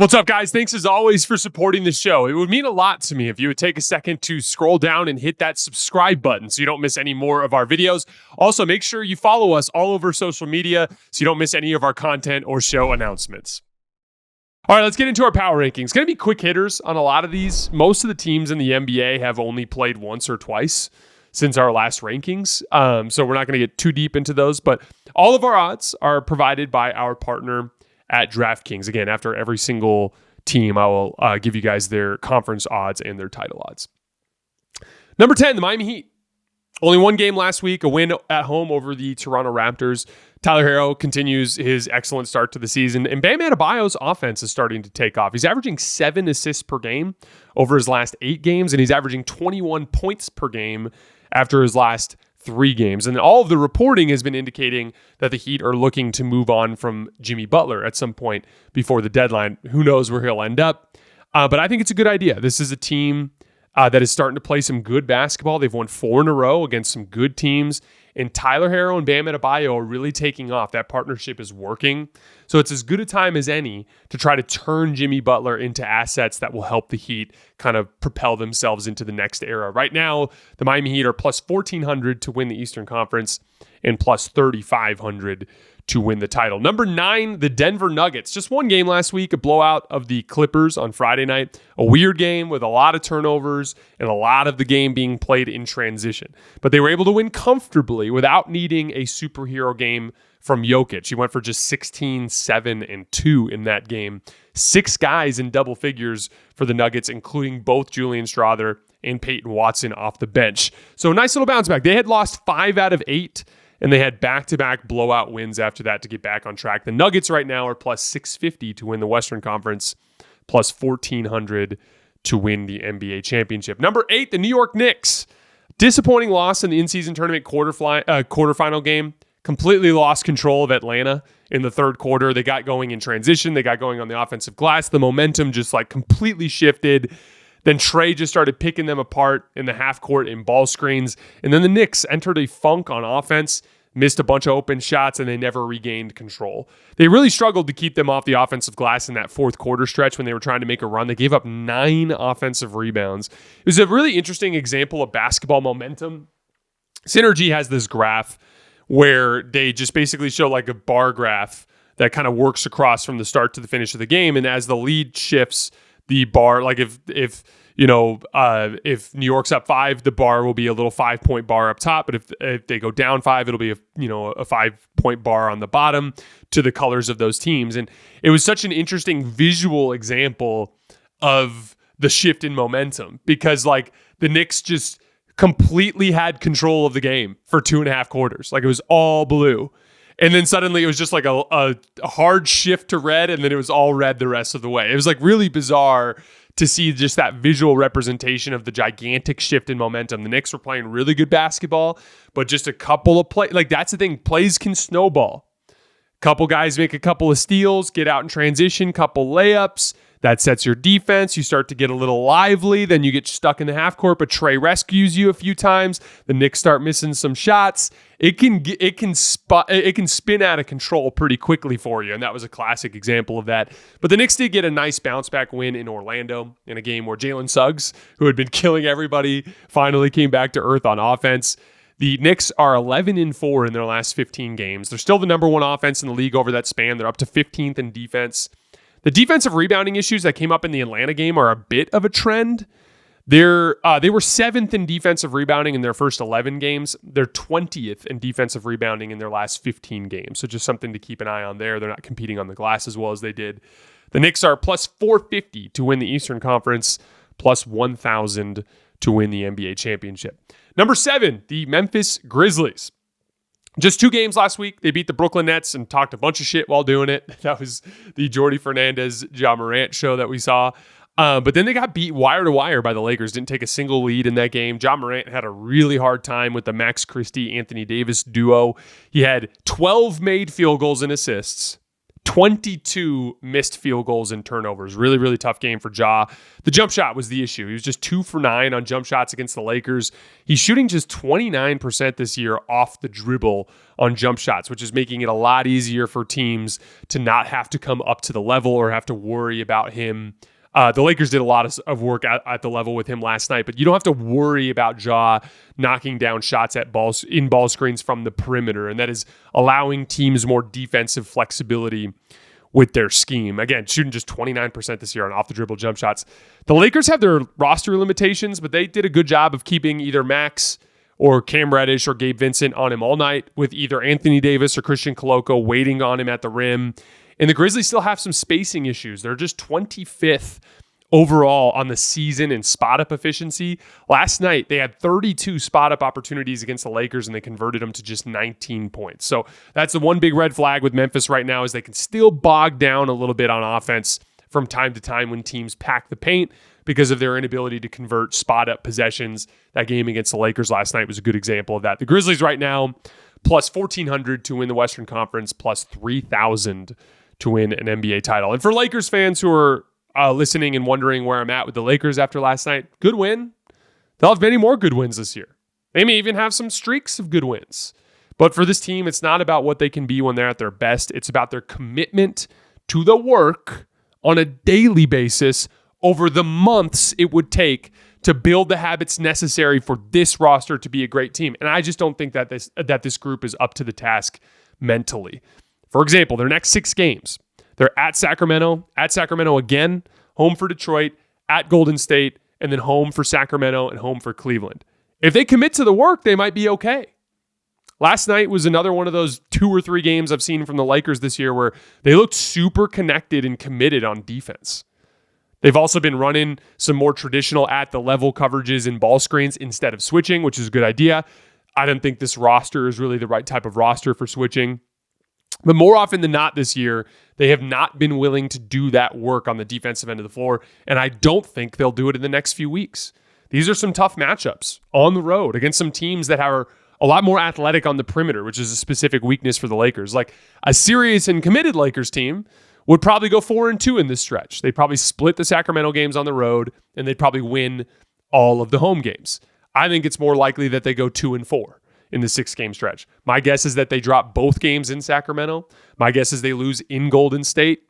What's up, guys? Thanks as always for supporting the show. It would mean a lot to me if you would take a second to scroll down and hit that subscribe button so you don't miss any more of our videos. Also, make sure you follow us all over social media so you don't miss any of our content or show announcements. All right, let's get into our power rankings. Going to be quick hitters on a lot of these. Most of the teams in the NBA have only played once or twice since our last rankings, so we're not going to get too deep into those, but all of our odds are provided by our partner at DraftKings. Again, after every single team, I will give you guys their conference odds and their title odds. Number 10, the Miami Heat. Only one game last week, a win at home over the Toronto Raptors. Tyler Herro continues his excellent start to the season, and Bam Adebayo's offense is starting to take off. He's averaging 7 assists per game over his last 8 games, and he's averaging 21 points per game after his last 3 games. And all of the reporting has been indicating that the Heat are looking to move on from Jimmy Butler at some point before the deadline. Who knows where he'll end up? But I think it's a good idea. This is a team that is starting to play some good basketball. They've won 4 in a row against some good teams. And Tyler Herro and Bam Adebayo are really taking off. That partnership is working. So it's as good a time as any to try to turn Jimmy Butler into assets that will help the Heat kind of propel themselves into the next era. Right now, the Miami Heat are plus 1,400 to win the Eastern Conference and plus 3,500 to win the title. Number 9, the Denver Nuggets. Just one game last week, a blowout of the Clippers on Friday night. A weird game with a lot of turnovers and a lot of the game being played in transition. But they were able to win comfortably without needing a superhero game from Jokic. He went for just 16, 7, and 2 in that game. 6 guys in double figures for the Nuggets, including both Julian Strawther and Peyton Watson off the bench. So a nice little bounce back. They had lost 5 out of 8, and they had back-to-back blowout wins after that to get back on track. The Nuggets right now are plus 650 to win the Western Conference, plus 1,400 to win the NBA championship. Number 8, the New York Knicks. Disappointing loss in the in-season tournament quarterfinal game. Completely lost control of Atlanta in the third quarter. They got going in transition. They got going on the offensive glass. The momentum just completely shifted. Then Trey just started picking them apart in the half court in ball screens. And then the Knicks entered a funk on offense, missed a bunch of open shots, and they never regained control. They really struggled to keep them off the offensive glass in that fourth quarter stretch when they were trying to make a run. They gave up 9 offensive rebounds. It was a really interesting example of basketball momentum. Synergy has this graph where they just basically show a bar graph that kind of works across from the start to the finish of the game. And as the lead shifts, the bar, if New York's up 5, the bar will be a little 5-point bar up top. But if they go down 5, it'll be a 5-point bar on the bottom to the colors of those teams. And it was such an interesting visual example of the shift in momentum because the Knicks just completely had control of the game for 2.5 quarters. It was all blue. And then suddenly it was just a hard shift to red, and then it was all red the rest of the way. It was really bizarre to see just that visual representation of the gigantic shift in momentum. The Knicks were playing really good basketball, but just a couple of plays. That's the thing. Plays can snowball. Couple guys make a couple of steals, get out in transition, couple layups. That sets your defense. You start to get a little lively. Then you get stuck in the half court, but Trey rescues you a few times. The Knicks start missing some shots. It can spin out of control pretty quickly for you, and that was a classic example of that. But the Knicks did get a nice bounce back win in Orlando in a game where Jalen Suggs, who had been killing everybody, finally came back to earth on offense. The Knicks are 11-4 in their last 15 games. They're still the number 1 offense in the league over that span. They're up to 15th in defense. The defensive rebounding issues that came up in the Atlanta game are a bit of a trend. They were 7th in defensive rebounding in their first 11 games. They're 20th in defensive rebounding in their last 15 games. So just something to keep an eye on there. They're not competing on the glass as well as they did. The Knicks are plus 450 to win the Eastern Conference, plus 1,000 to win the NBA championship. Number 7, the Memphis Grizzlies. Just 2 games last week. They beat the Brooklyn Nets and talked a bunch of shit while doing it. That was the Jordy Fernandez, Ja Morant show that we saw. But then they got beat wire to wire by the Lakers. Didn't take a single lead in that game. Ja Morant had a really hard time with the Max Christie, Anthony Davis duo. He had 12 made field goals and assists, 22 missed field goals and turnovers. Really, really tough game for Ja. The jump shot was the issue. He was just 2 for 9 on jump shots against the Lakers. He's shooting just 29% this year off the dribble on jump shots, which is making it a lot easier for teams to not have to come up to the level or have to worry about him. The Lakers did a lot of work at the level with him last night, but you don't have to worry about Ja knocking down shots at ball screens from the perimeter, and that is allowing teams more defensive flexibility with their scheme. Again, shooting just 29% this year on off-the-dribble jump shots. The Lakers have their roster limitations, but they did a good job of keeping either Max or Cam Reddish or Gabe Vincent on him all night, with either Anthony Davis or Christian Koloko waiting on him at the rim. And the Grizzlies still have some spacing issues. They're just 25th overall on the season in spot-up efficiency. Last night, they had 32 spot-up opportunities against the Lakers, and they converted them to just 19 points. So that's the one big red flag with Memphis right now, is they can still bog down a little bit on offense from time to time when teams pack the paint because of their inability to convert spot-up possessions. That game against the Lakers last night was a good example of that. The Grizzlies right now, plus 1,400 to win the Western Conference, plus 3,000 to win an NBA title. And for Lakers fans who are listening and wondering where I'm at with the Lakers after last night, good win. They'll have many more good wins this year. They may even have some streaks of good wins. But for this team, it's not about what they can be when they're at their best. It's about their commitment to the work on a daily basis over the months it would take to build the habits necessary for this roster to be a great team. And I just don't think that this group is up to the task mentally. For example, their next 6 games, they're at Sacramento again, home for Detroit, at Golden State, and then home for Sacramento and home for Cleveland. If they commit to the work, they might be okay. Last night was another one of those 2 or 3 games I've seen from the Lakers this year where they looked super connected and committed on defense. They've also been running some more traditional at the level coverages and ball screens instead of switching, which is a good idea. I don't think this roster is really the right type of roster for switching. But more often than not this year, they have not been willing to do that work on the defensive end of the floor, and I don't think they'll do it in the next few weeks. These are some tough matchups on the road against some teams that are a lot more athletic on the perimeter, which is a specific weakness for the Lakers. Like a serious and committed Lakers team would probably go 4-2 in this stretch. They'd probably split the Sacramento games on the road, and they'd probably win all of the home games. I think it's more likely that they go 2-4 in the 6-game stretch. My guess is that they drop both games in Sacramento. My guess is they lose in Golden State.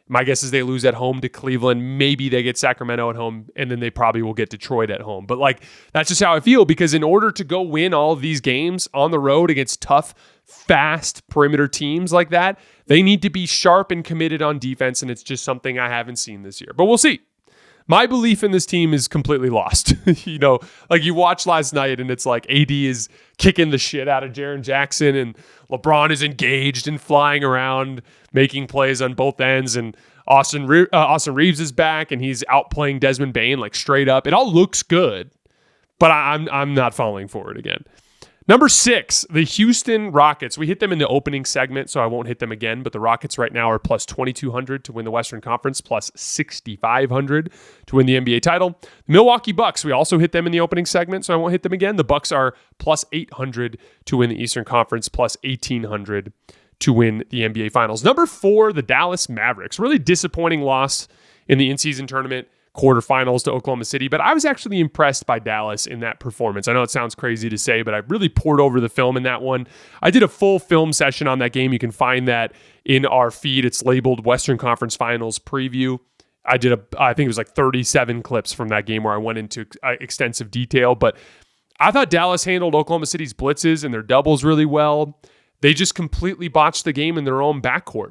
My guess is they lose at home to Cleveland. Maybe they get Sacramento at home, and then they probably will get Detroit at home. But that's just how I feel, because in order to go win all of these games on the road against tough, fast perimeter teams like that, they need to be sharp and committed on defense, and it's just something I haven't seen this year. But we'll see. My belief in this team is completely lost. You watched last night and it's like AD is kicking the shit out of Jaren Jackson and LeBron is engaged and flying around, making plays on both ends. And Austin Reeves is back and he's outplaying Desmond Bane straight up. It all looks good, but I'm not falling for it again. Number 6, the Houston Rockets. We hit them in the opening segment, so I won't hit them again, but the Rockets right now are plus 2,200 to win the Western Conference, plus 6,500 to win the NBA title. The Milwaukee Bucks, we also hit them in the opening segment, so I won't hit them again. The Bucks are plus 800 to win the Eastern Conference, plus 1,800 to win the NBA Finals. Number 4, the Dallas Mavericks. Really disappointing loss in the in-season tournament quarterfinals to Oklahoma City, but I was actually impressed by Dallas in that performance. I know it sounds crazy to say, but I really poured over the film in that one. I did a full film session on that game. You can find that in our feed. It's labeled Western Conference Finals Preview. I think it was 37 clips from that game where I went into extensive detail, but I thought Dallas handled Oklahoma City's blitzes and their doubles really well. They just completely botched the game in their own backcourt.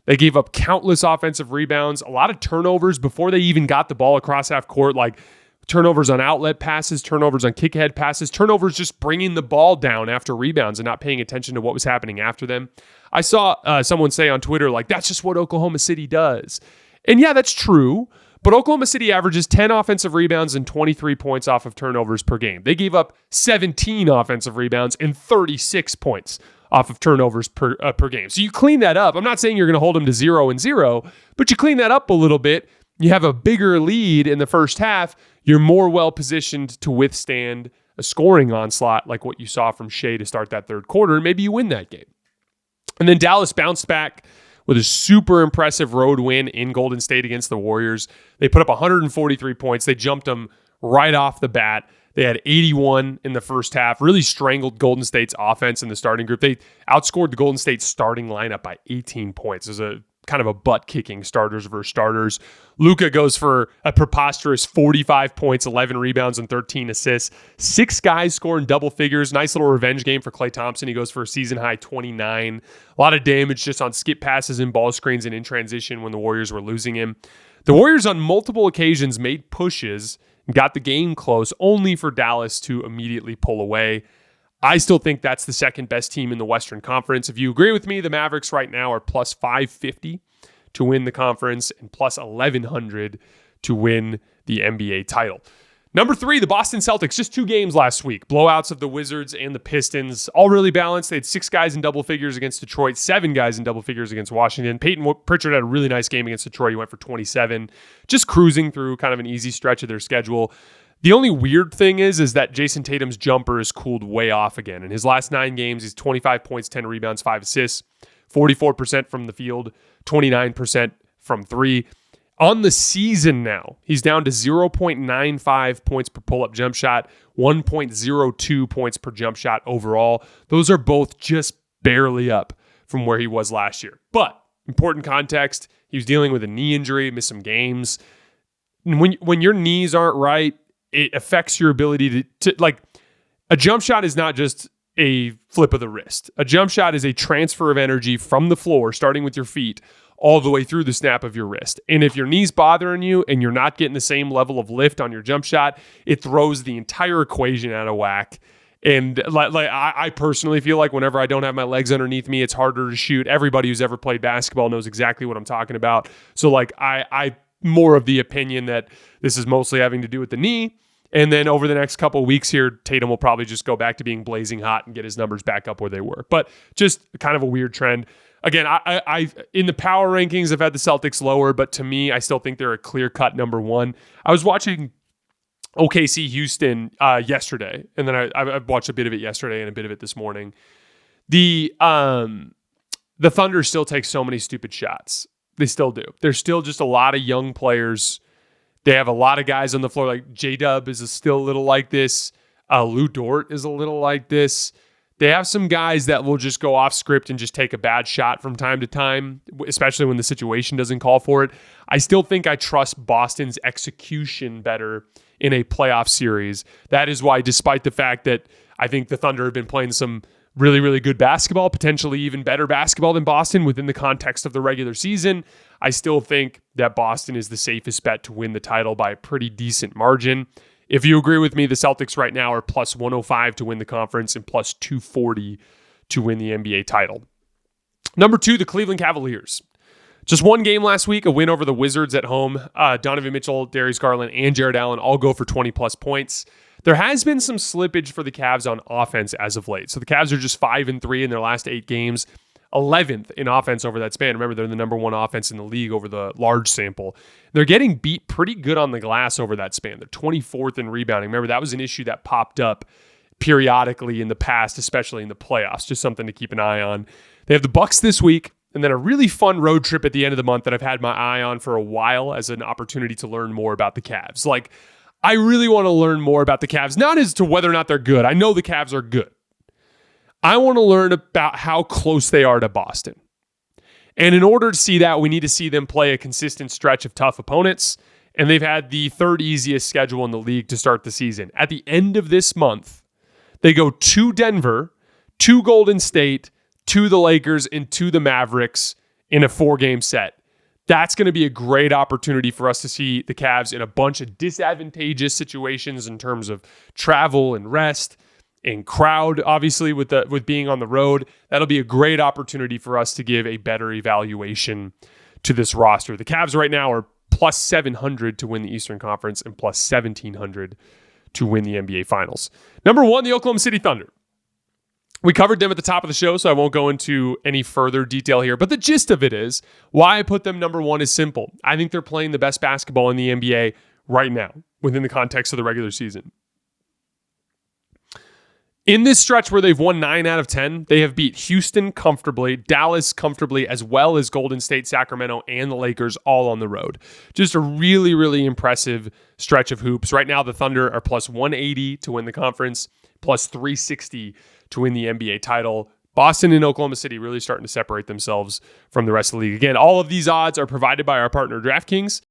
They gave up countless offensive rebounds, a lot of turnovers before they even got the ball across half court, like turnovers on outlet passes, turnovers on kick-ahead passes, turnovers just bringing the ball down after rebounds and not paying attention to what was happening after them. I saw someone say on Twitter, that's just what Oklahoma City does. And yeah, that's true, but Oklahoma City averages 10 offensive rebounds and 23 points off of turnovers per game. They gave up 17 offensive rebounds and 36 points off of turnovers per game. So you clean that up. I'm not saying you're going to hold them to 0-0, but you clean that up a little bit. You have a bigger lead in the first half. You're more well-positioned to withstand a scoring onslaught like what you saw from Shai to start that third quarter, and maybe you win that game. And then Dallas bounced back with a super impressive road win in Golden State against the Warriors. They put up 143 points. They jumped them right off the bat. They had 81 in the first half, really strangled Golden State's offense in the starting group. They outscored the Golden State starting lineup by 18 points. It was a kind of a butt-kicking starters versus starters. Luka goes for a preposterous 45 points, 11 rebounds, and 13 assists. 6 guys scoring double figures. Nice little revenge game for Klay Thompson. He goes for a season-high 29. A lot of damage just on skip passes and ball screens and in transition when the Warriors were losing him. The Warriors on multiple occasions made pushes, got the game close, only for Dallas to immediately pull away. I still think that's the second best team in the Western Conference. If you agree with me, the Mavericks right now are plus 550 to win the conference and plus 1,100 to win the NBA title. Number 3, the Boston Celtics. Just 2 games last week. Blowouts of the Wizards and the Pistons. All really balanced. They had 6 guys in double figures against Detroit, 7 guys in double figures against Washington. Peyton Pritchard had a really nice game against Detroit. He went for 27. Just cruising through kind of an easy stretch of their schedule. The only weird thing is that Jason Tatum's jumper is cooled way off again. In his last 9 games, he's 25 points, 10 rebounds, 5 assists, 44% from the field, 29% from 3. On the season now, he's down to 0.95 points per pull-up jump shot, 1.02 points per jump shot overall. Those are both just barely up from where he was last year. But important context, he was dealing with a knee injury, missed some games. When your knees aren't right, it affects your ability to like, a jump shot is not just a flip of the wrist. A jump shot is a transfer of energy from the floor, starting with your feet, all the way through the snap of your wrist. And if your knee's bothering you and you're not getting the same level of lift on your jump shot, it throws the entire equation out of whack. And I personally feel like whenever I don't have my legs underneath me, it's harder to shoot. Everybody who's ever played basketball knows exactly what I'm talking about. So like I more of the opinion that this is mostly having to do with the knee. And then over the next couple of weeks here, Tatum will probably just go back to being blazing hot and get his numbers back up where they were. But just kind of a weird trend. Again, I in the power rankings, I've had the Celtics lower, but to me, I still think they're a clear-cut number 1. I was watching OKC Houston yesterday, and then I watched a bit of it yesterday and a bit of it this morning. The Thunder still take so many stupid shots. They still do. There's still just a lot of young players. They have a lot of guys on the floor. Like J-Dub is still a little like this. Lou Dort is a little like this. They have some guys that will just go off script and just take a bad shot from time to time, especially when the situation doesn't call for it. I still think I trust Boston's execution better in a playoff series. That is why, despite the fact that I think the Thunder have been playing some really, really good basketball, potentially even better basketball than Boston within the context of the regular season, I still think that Boston is the safest bet to win the title by a pretty decent margin. If you agree with me, the Celtics right now are plus 105 to win the conference and plus 240 to win the NBA title. Number 2, the Cleveland Cavaliers. Just one game last week, a win over the Wizards at home. Donovan Mitchell, Darius Garland, and Jared Allen all go for 20-plus points. There has been some slippage for the Cavs on offense as of late. So the Cavs are just 5-3 in their last 8 games, 11th in offense over that span. Remember, they're the number 1 offense in the league over the large sample. They're getting beat pretty good on the glass over that span. They're 24th in rebounding. Remember, that was an issue that popped up periodically in the past, especially in the playoffs. Just something to keep an eye on. They have the Bucks this week, and then a really fun road trip at the end of the month that I've had my eye on for a while as an opportunity to learn more about the Cavs. Like, I really want to learn more about the Cavs, not as to whether or not they're good. I know the Cavs are good. I want to learn about how close they are to Boston. And in order to see that, we need to see them play a consistent stretch of tough opponents. And they've had the 3rd easiest schedule in the league to start the season. At the end of this month, they go to Denver, to Golden State, to the Lakers, and to the Mavericks in a 4-game set. That's going to be a great opportunity for us to see the Cavs in a bunch of disadvantageous situations in terms of travel and rest and crowd, obviously, with being on the road. That'll be a great opportunity for us to give a better evaluation to this roster. The Cavs right now are plus 700 to win the Eastern Conference and plus 1,700 to win the NBA Finals. Number 1, the Oklahoma City Thunder. We covered them at the top of the show, so I won't go into any further detail here. But the gist of it is, why I put them number 1 is simple. I think they're playing the best basketball in the NBA right now, within the context of the regular season. In this stretch where they've won 9 out of 10, they have beat Houston comfortably, Dallas comfortably, as well as Golden State, Sacramento, and the Lakers all on the road. Just a really, really impressive stretch of hoops. Right now, the Thunder are plus 180 to win the conference, plus 360 to win the NBA title. Boston and Oklahoma City really starting to separate themselves from the rest of the league. Again, all of these odds are provided by our partner, DraftKings.